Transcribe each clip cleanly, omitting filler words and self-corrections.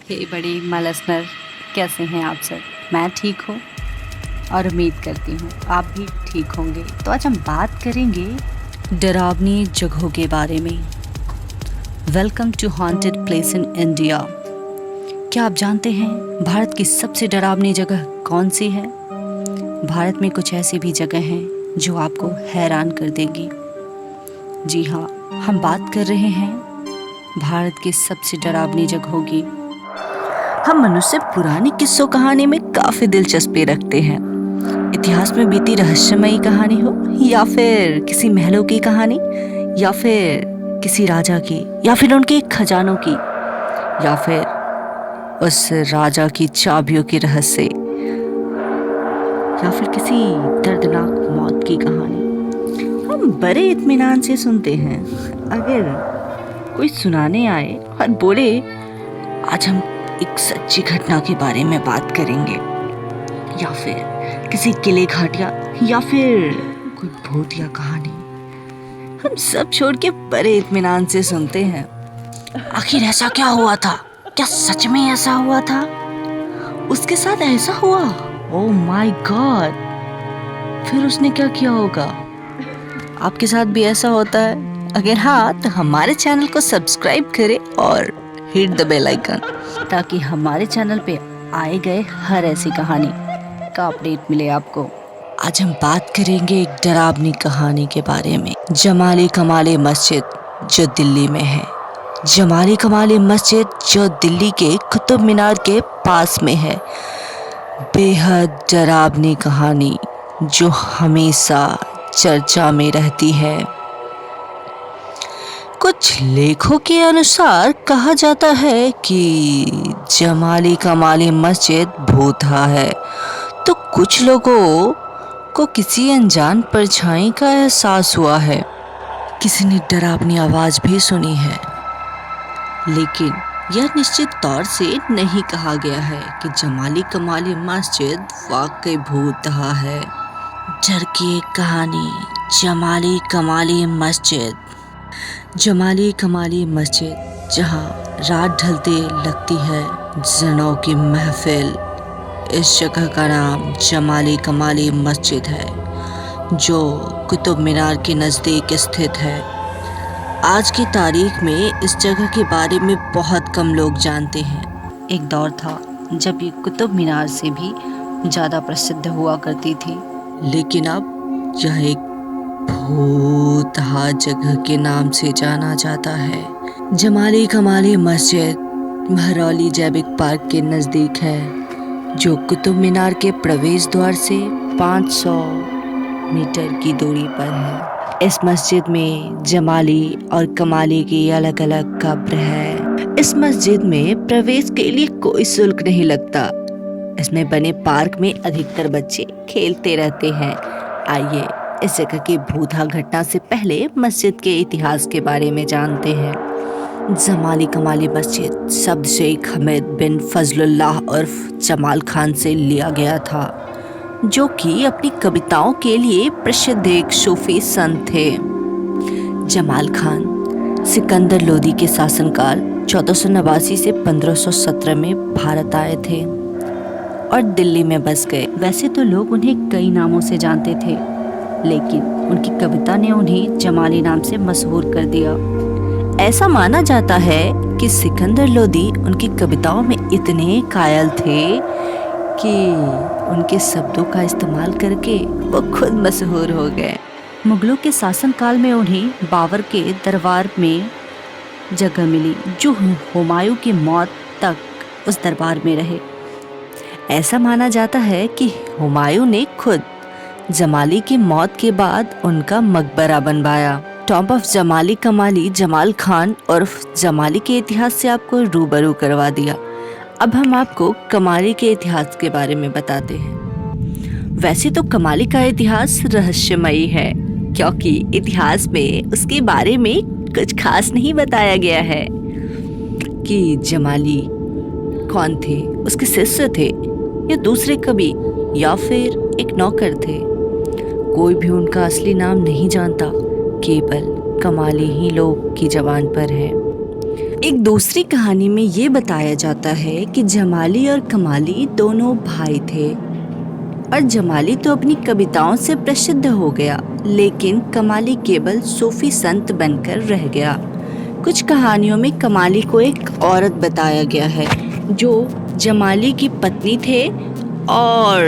हे बड़ी मलसनर, कैसे हैं आप सब? मैं ठीक हूँ और उम्मीद करती हूँ आप भी ठीक होंगे। तो आज हम बात करेंगे डरावनी जगहों के बारे में। Welcome to haunted place in India. क्या आप जानते हैं भारत की सबसे डरावनी जगह कौन सी है? भारत में कुछ ऐसी भी जगह हैं जो आपको हैरान कर देंगी। जी हाँ, हम बात कर रहे हैं भारत की सबसे डरावनी जगहों की। हम मनुष्य पुरानी किस्सों कहानी में काफी दिलचस्पी रखते हैं। इतिहास में बीती रहस्यमयी कहानी हो, या फिर किसी महलों की कहानी, या फिर किसी राजा की, या फिर उनके खजानों की, या फिर उस राजा की चाबियों के रहस्य, या फिर किसी दर्दनाक मौत की कहानी हम बड़े इत्मीनान से सुनते हैं। अगर कोई सुनाने आए और बोले आज हम एक सच्ची घटना के बारे में बात करेंगे, या फिर किसी किले घाटिया, या फिर कोई भूतिया कहानी, हम सब छोड़ के बड़े इत्मीनान से सुनते हैं। आखिर ऐसा क्या हुआ था? क्या सच में ऐसा हुआ था? उसके साथ ऐसा हुआ? Oh my God! फिर उसने क्या किया होगा? आपके साथ भी ऐसा होता है? अगर हाँ, तो हमारे चैनल को सब्सक्राइब करें और हिट द बेल आइकन, ताकि हमारे चैनल पे आए गए हर ऐसी कहानी का अपडेट मिले आपको। आज हम बात करेंगे एक डरावनी कहानी के बारे में। जमाली कमाली मस्जिद जो दिल्ली में है। जमाली कमाली मस्जिद जो दिल्ली के कुतुब मीनार के पास में है। बेहद डरावनी कहानी जो हमेशा चर्चा में रहती है। कुछ लेखों के अनुसार कहा जाता है कि जमाली कमाली मस्जिद भूतहा है, तो कुछ लोगों को किसी अनजान परछाई का एहसास हुआ है। किसी ने डरावनी आवाज भी सुनी है, लेकिन यह निश्चित तौर से नहीं कहा गया है कि जमाली कमाली मस्जिद वाकई भूतहा है। डर की एक कहानी, जमाली कमाली मस्जिद। जमाली कमाली मस्जिद जहां रात ढलते लगती है जनों की महफिल। इस जगह का नाम जमाली कमाली मस्जिद है, जो कुतुब मीनार के नज़दीक स्थित है। आज की तारीख में इस जगह के बारे में बहुत कम लोग जानते हैं। एक दौर था जब ये कुतुब मीनार से भी ज़्यादा प्रसिद्ध हुआ करती थी, लेकिन अब यह एक भूतहा जगह के नाम से जाना जाता है। जमाली कमाली मस्जिद महरौली जैविक पार्क के नज़दीक है, जो कुतुब मीनार के प्रवेश द्वार से 500 मीटर की दूरी पर है। इस मस्जिद में जमाली और कमाली की अलग अलग कब्र है। इस मस्जिद में प्रवेश के लिए कोई शुल्क नहीं लगता। इसमें बने पार्क में अधिकतर बच्चे खेलते रहते हैं। आइए इस जगह की भूतहा घटना से पहले मस्जिद के इतिहास के बारे में जानते हैं। जमाली कमाली मस्जिद शब्द शेख हमीद बिन फजलुल्लाह उर्फ जमाल खान से लिया गया था, जो कि अपनी कविताओं के लिए प्रसिद्ध एक सूफी संत थे। जमाल खान सिकंदर लोदी के शासनकाल 1489 से 1517 में भारत आए थे और दिल्ली में बस गए। वैसे तो लोग उन्हें कई नामों से जानते थे, लेकिन उनकी कविता ने उन्हें जमाली नाम से मशहूर कर दिया। ऐसा माना जाता है कि सिकंदर लोदी उनकी कविताओं में इतने कायल थे कि उनके शब्दों का इस्तेमाल करके वो खुद मशहूर हो गए। मुगलों के शासनकाल में उन्हें बाबर के दरबार में जगह मिली, जो हुमायूं की मौत तक उस दरबार में रहे। ऐसा माना जाता है कि हुमायूं ने खुद जमाली की मौत के बाद उनका मकबरा बनवाया। टॉम्ब ऑफ जमाली कमाली जमाल खान उर्फ जमाली के इतिहास से आपको रूबरू करवा दिया। अब हम आपको कमाली के इतिहास के बारे में बताते हैं। वैसे तो कमाली का इतिहास रहस्यमयी है, क्योंकि इतिहास में उसके बारे में कुछ खास नहीं बताया गया है कि जमाली कौन थे, उसके शिष्य थे या दूसरे कवि, या फिर एक नौकर थे। कोई भी उनका असली नाम नहीं जानता, केवल कमाली ही लोग की जबान पर है। एक दूसरी कहानी में ये बताया जाता है कि जमाली और कमाली दोनों भाई थे और जमाली तो अपनी कविताओं से प्रसिद्ध हो गया, लेकिन कमाली केवल सूफी संत बनकर रह गया। कुछ कहानियों में कमाली को एक औरत बताया गया है जो जमाली की पत्नी थे और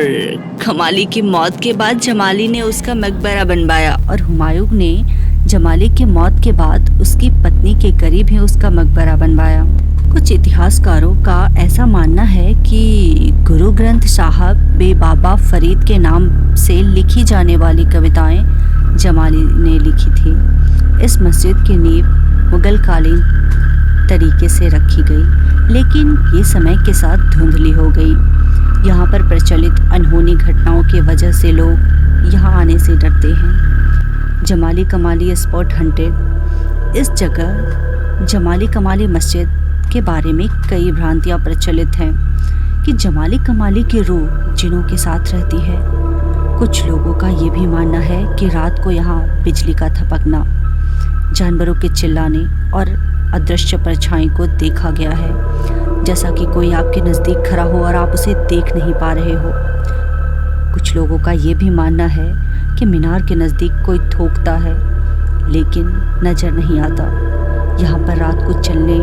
कमाली की मौत के बाद जमाली ने उसका मकबरा बनवाया और हुमायूं ने जमाली की मौत के बाद उसकी पत्नी के करीब ही उसका मकबरा बनवाया। कुछ इतिहासकारों का ऐसा मानना है कि गुरु ग्रंथ साहब बे बाबा फरीद के नाम से लिखी जाने वाली कविताएं जमाली ने लिखी थी। इस मस्जिद की नींव मुगल कालीन तरीके से रखी गई, लेकिन ये समय के साथ धुंधली हो गई। यहाँ पर प्रचलित अनहोनी घटनाओं की वजह से लोग यहाँ आने से डरते हैं। जमाली कमाली स्पॉट हंटेड। इस जगह जमाली कमाली मस्जिद के बारे में कई भ्रांतियाँ प्रचलित हैं कि जमाली कमाली की रूह जिनों के साथ रहती है। कुछ लोगों का ये भी मानना है कि रात को यहाँ बिजली का थपकना, जानवरों के चिल्लाने और अदृश्य परछाई को देखा गया है, जैसा कि कोई आपके नज़दीक खड़ा हो और आप उसे देख नहीं पा रहे हो। कुछ लोगों का ये भी मानना है कि मीनार के नज़दीक कोई थूकता है, लेकिन नज़र नहीं आता। यहाँ पर रात को चलने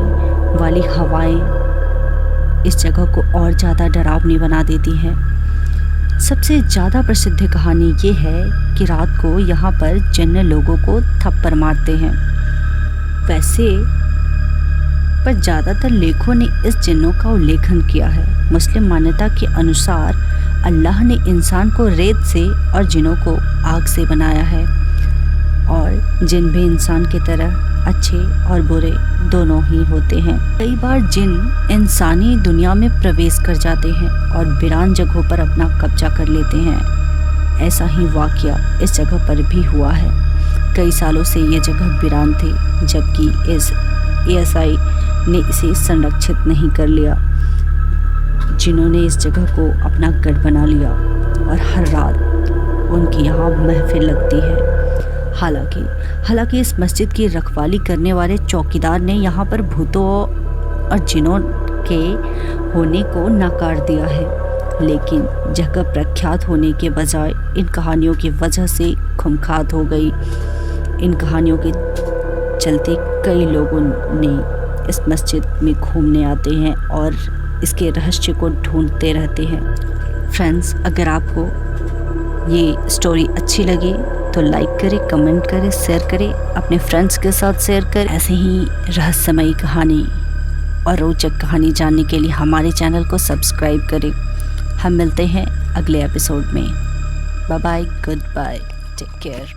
वाली हवाएं इस जगह को और ज़्यादा डरावनी बना देती हैं। सबसे ज़्यादा प्रसिद्ध कहानी ये है कि रात को यहाँ पर जिन्न लोगों को थप्पड़ मारते हैं। वैसे पर ज़्यादातर लेखों ने इस जिन्नों का उल्लेखन किया है। मुस्लिम मान्यता के अनुसार अल्लाह ने इंसान को रेत से और जिन्नों को आग से बनाया है और जिन भी इंसान की तरह अच्छे और बुरे दोनों ही होते हैं। कई बार जिन इंसानी दुनिया में प्रवेश कर जाते हैं और वीरान जगहों पर अपना कब्जा कर लेते हैं। ऐसा ही वाकया इस जगह पर भी हुआ है। कई सालों से ये जगह वीरान थी, जबकि इस ASI ने इसे संरक्षित नहीं कर लिया, जिन्होंने इस जगह को अपना गढ़ बना लिया और हर रात उनकी यहाँ महफिल लगती है। हालांकि इस मस्जिद की रखवाली करने वाले चौकीदार ने यहाँ पर भूतों और जिन्नों के होने को नकार दिया है, लेकिन जगह प्रख्यात होने के बजाय इन कहानियों की वजह से खूंखार हो गई। इन कहानियों के चलते कई लोगों ने इस मस्जिद में घूमने आते हैं और इसके रहस्य को ढूंढते रहते हैं। फ्रेंड्स, अगर आपको ये स्टोरी अच्छी लगी तो लाइक करें, कमेंट करें, शेयर करें, अपने फ्रेंड्स के साथ शेयर करें। ऐसे ही रहस्यमयी कहानी और रोचक कहानी जानने के लिए हमारे चैनल को सब्सक्राइब करें। हम मिलते हैं अगले एपिसोड में। Bye bye, goodbye, take care.